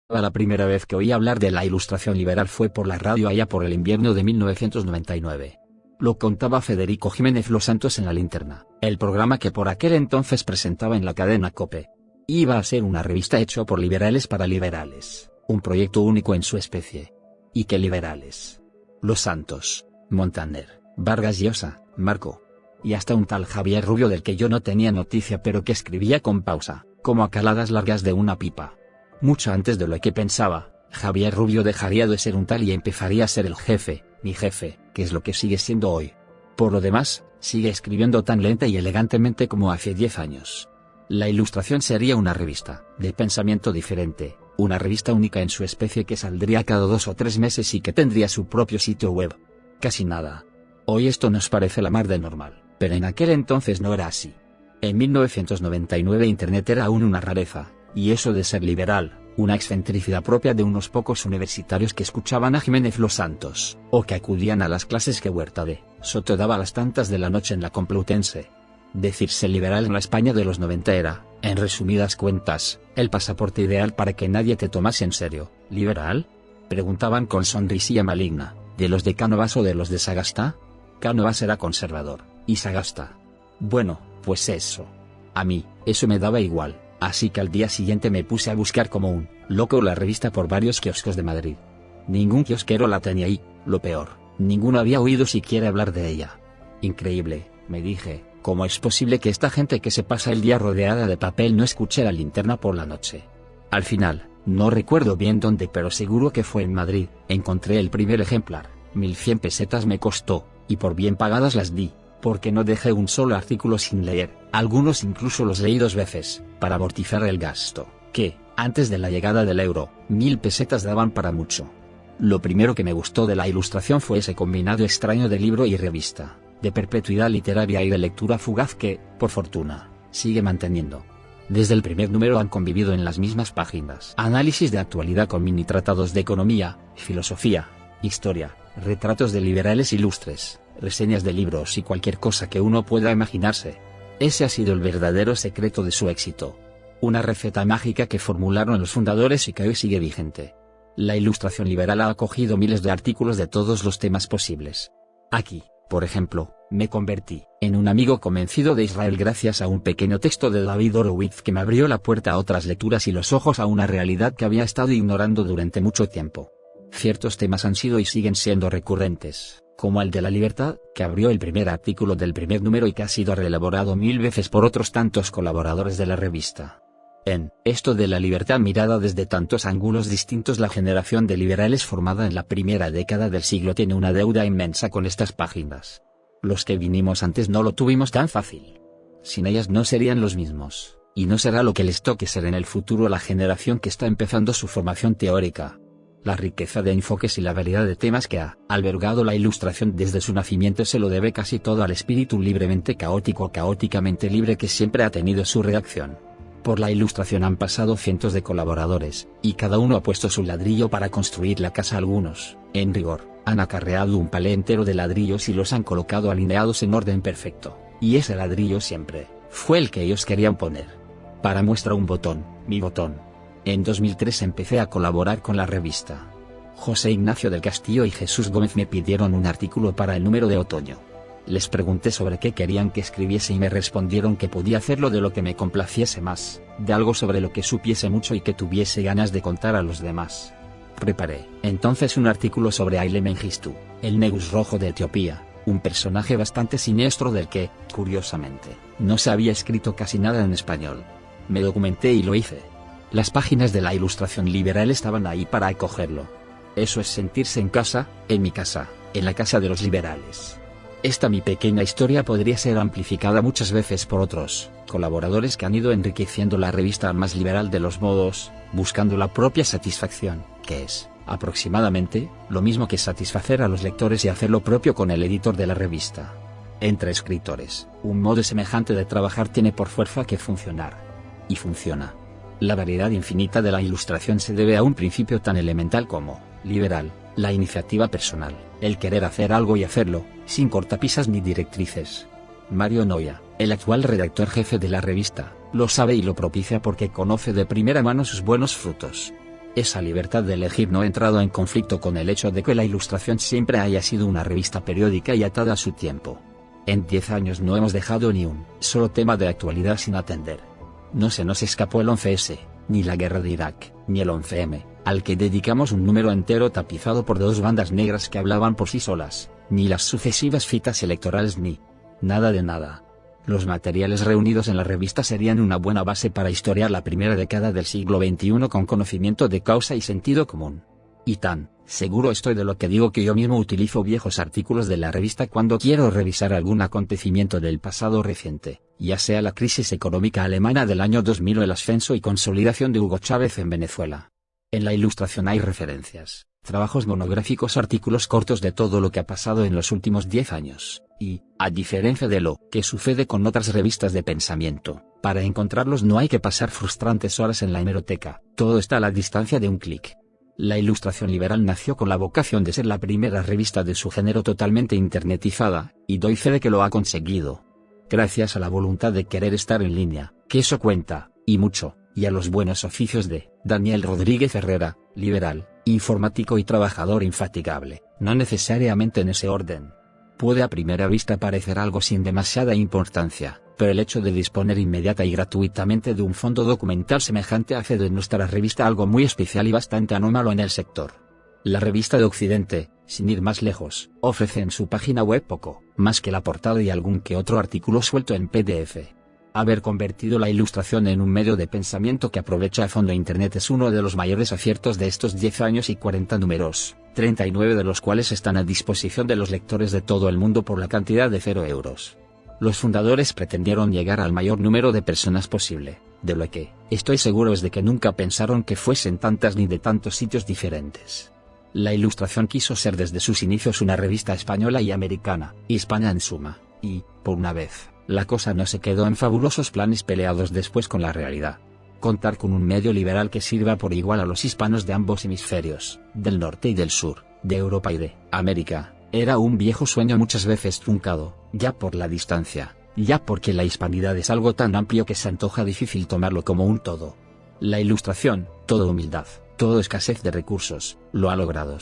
La primera vez que oí hablar de la Ilustración liberal fue por la radio allá por el invierno de 1999. Lo contaba Federico Jiménez Los Santos en La Linterna, el programa que por aquel entonces presentaba en la cadena COPE. Iba a ser una revista hecha por liberales para liberales, un proyecto único en su especie. ¿Y qué liberales? Los Santos, Montaner, Vargas Llosa, Marco. Y hasta un tal Javier Rubio del que yo no tenía noticia pero que escribía con pausa, como a caladas largas de una pipa. Mucho antes de lo que pensaba, Javier Rubio dejaría de ser un tal y empezaría a ser el jefe, mi jefe, que es lo que sigue siendo hoy. Por lo demás, sigue escribiendo tan lenta y elegantemente como hace 10 años. La Ilustración sería una revista, de pensamiento diferente, una revista única en su especie que saldría cada 2 o 3 meses y que tendría su propio sitio web. Casi nada. Hoy esto nos parece la mar de normal, pero en aquel entonces no era así. En 1999 Internet era aún una rareza. Y eso de ser liberal, una excentricidad propia de unos pocos universitarios que escuchaban a Jiménez Los Santos, o que acudían a las clases que Huerta de Soto daba a las tantas de la noche en la Complutense. Decirse liberal en la España de los 90 era, en resumidas cuentas, el pasaporte ideal para que nadie te tomase en serio. ¿Liberal?, preguntaban con sonrisilla maligna, ¿de los de Cánovas o de los de Sagasta? Cánovas era conservador, y Sagasta. Bueno, pues eso. A mí, eso me daba igual. Así que al día siguiente me puse a buscar como un loco la revista por varios kioscos de Madrid. Ningún kiosquero la tenía y, lo peor, ninguno había oído siquiera hablar de ella. Increíble, me dije, ¿cómo es posible que esta gente que se pasa el día rodeada de papel no escuche La Linterna por la noche? Al final, no recuerdo bien dónde pero seguro que fue en Madrid, encontré el primer ejemplar, 1100 pesetas me costó, y por bien pagadas las di. Porque no dejé un solo artículo sin leer, algunos incluso los leí 2 veces, para amortizar el gasto, que, antes de la llegada del euro, 1000 pesetas daban para mucho. Lo primero que me gustó de la Ilustración fue ese combinado extraño de libro y revista, de perpetuidad literaria y de lectura fugaz que, por fortuna, sigue manteniendo. Desde el primer número han convivido en las mismas páginas análisis de actualidad con mini tratados de economía, filosofía, historia, retratos de liberales ilustres, reseñas de libros y cualquier cosa que uno pueda imaginarse. Ese ha sido el verdadero secreto de su éxito. Una receta mágica que formularon los fundadores y que hoy sigue vigente. La Ilustración liberal ha acogido miles de artículos de todos los temas posibles. Aquí, por ejemplo, me convertí en un amigo convencido de Israel gracias a un pequeño texto de David Horowitz que me abrió la puerta a otras lecturas y los ojos a una realidad que había estado ignorando durante mucho tiempo. Ciertos temas han sido y siguen siendo recurrentes, como el de la libertad, que abrió el primer artículo del primer número y que ha sido reelaborado 1000 veces por otros tantos colaboradores de la revista. En esto de la libertad mirada desde tantos ángulos distintos, la generación de liberales formada en la primera década del siglo tiene una deuda inmensa con estas páginas. Los que vinimos antes no lo tuvimos tan fácil. Sin ellas no serían los mismos, y no será lo que les toque ser en el futuro a la generación que está empezando su formación teórica. La riqueza de enfoques y la variedad de temas que ha albergado la Ilustración desde su nacimiento se lo debe casi todo al espíritu libremente caótico o caóticamente libre que siempre ha tenido su redacción. Por la Ilustración han pasado cientos de colaboradores, y cada uno ha puesto su ladrillo para construir la casa. Algunos, en rigor, han acarreado un palé entero de ladrillos y los han colocado alineados en orden perfecto, y ese ladrillo siempre fue el que ellos querían poner. Para muestra un botón, mi botón. En 2003 empecé a colaborar con la revista. José Ignacio del Castillo y Jesús Gómez me pidieron un artículo para el número de otoño. Les pregunté sobre qué querían que escribiese y me respondieron que podía hacerlo de lo que me complaciese más, de algo sobre lo que supiese mucho y que tuviese ganas de contar a los demás. Preparé entonces un artículo sobre Haile Mengistu, el Negus rojo de Etiopía, un personaje bastante siniestro del que, curiosamente, no se había escrito casi nada en español. Me documenté y lo hice. Las páginas de la Ilustración liberal estaban ahí para acogerlo. Eso es sentirse en casa, en mi casa, en la casa de los liberales. Esta mi pequeña historia podría ser amplificada muchas veces por otros colaboradores que han ido enriqueciendo la revista al más liberal de los modos, buscando la propia satisfacción, que es, aproximadamente, lo mismo que satisfacer a los lectores y hacer lo propio con el editor de la revista. Entre escritores, un modo semejante de trabajar tiene por fuerza que funcionar. Y funciona. La variedad infinita de la Ilustración se debe a un principio tan elemental como, liberal, la iniciativa personal, el querer hacer algo y hacerlo, sin cortapisas ni directrices. Mario Noya, el actual redactor jefe de la revista, lo sabe y lo propicia porque conoce de primera mano sus buenos frutos. Esa libertad de elegir no ha entrado en conflicto con el hecho de que la Ilustración siempre haya sido una revista periódica y atada a su tiempo. En 10 años no hemos dejado ni un solo tema de actualidad sin atender. No se nos escapó el 11S, ni la guerra de Irak, ni el 11M, al que dedicamos un número entero tapizado por 2 bandas negras que hablaban por sí solas, ni las sucesivas citas electorales ni nada de nada. Los materiales reunidos en la revista serían una buena base para historiar la primera década del siglo XXI con conocimiento de causa y sentido común. Y tan seguro estoy de lo que digo que yo mismo utilizo viejos artículos de la revista cuando quiero revisar algún acontecimiento del pasado reciente, ya sea la crisis económica alemana del año 2000 o el ascenso y consolidación de Hugo Chávez en Venezuela. En la Ilustración hay referencias, trabajos monográficos, artículos cortos de todo lo que ha pasado en los últimos 10 años, y, a diferencia de lo que sucede con otras revistas de pensamiento, para encontrarlos no hay que pasar frustrantes horas en la hemeroteca, todo está a la distancia de un clic. La Ilustración Liberal nació con la vocación de ser la primera revista de su género totalmente internetizada, y doy fe de que lo ha conseguido. Gracias a la voluntad de querer estar en línea, que eso cuenta, y mucho, y a los buenos oficios de Daniel Rodríguez Herrera, liberal, informático y trabajador infatigable, no necesariamente en ese orden. Puede a primera vista parecer algo sin demasiada importancia, pero el hecho de disponer inmediata y gratuitamente de un fondo documental semejante hace de nuestra revista algo muy especial y bastante anómalo en el sector. La revista de Occidente, sin ir más lejos, ofrece en su página web poco más que la portada y algún que otro artículo suelto en PDF. Haber convertido la Ilustración en un medio de pensamiento que aprovecha a fondo Internet es uno de los mayores aciertos de estos 10 años y 40 números, 39 de los cuales están a disposición de los lectores de todo el mundo por la cantidad de 0 euros. Los fundadores pretendieron llegar al mayor número de personas posible, de lo que estoy seguro es de que nunca pensaron que fuesen tantas ni de tantos sitios diferentes. La Ilustración quiso ser desde sus inicios una revista española y americana, hispana en suma, y, por una vez, la cosa no se quedó en fabulosos planes peleados después con la realidad. Contar con un medio liberal que sirva por igual a los hispanos de ambos hemisferios, del norte y del sur, de Europa y de América, era un viejo sueño muchas veces truncado, ya por la distancia, ya porque la hispanidad es algo tan amplio que se antoja difícil tomarlo como un todo. La Ilustración, todo humildad, todo escasez de recursos, lo ha logrado.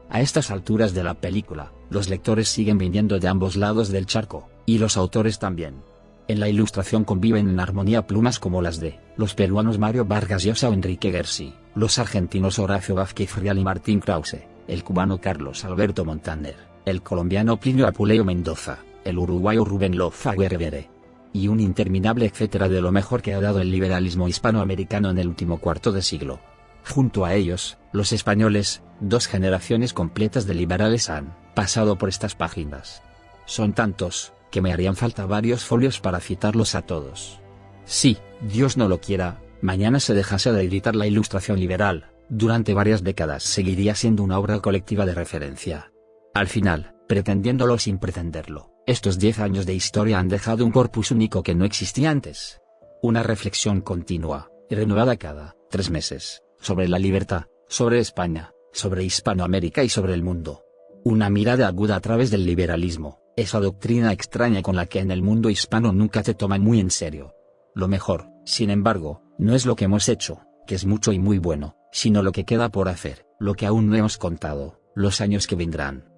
A estas alturas de la película, los lectores siguen viniendo de ambos lados del charco, y los autores también. En la Ilustración conviven en armonía plumas como las de los peruanos Mario Vargas Llosa o Enrique Gersi, los argentinos Horacio Vázquez Rial y Martín Krause, el cubano Carlos Alberto Montaner, el colombiano Plinio Apuleo Mendoza, el uruguayo Rubén Loza Guerrero, y un interminable etcétera de lo mejor que ha dado el liberalismo hispanoamericano en el último cuarto de siglo. Junto a ellos, los españoles, 2 generaciones completas de liberales han pasado por estas páginas. Son tantos, que me harían falta varios folios para citarlos a todos. Si, Dios no lo quiera, mañana se dejase de editar la Ilustración Liberal, durante varias décadas seguiría siendo una obra colectiva de referencia. Al final, pretendiéndolo sin pretenderlo, estos 10 años de historia han dejado un corpus único que no existía antes. Una reflexión continua, y renovada cada 3 meses, sobre la libertad, sobre España, sobre Hispanoamérica y sobre el mundo. Una mirada aguda a través del liberalismo, esa doctrina extraña con la que en el mundo hispano nunca te toman muy en serio. Lo mejor, sin embargo, no es lo que hemos hecho, que es mucho y muy bueno, sino lo que queda por hacer, lo que aún no hemos contado, los años que vendrán.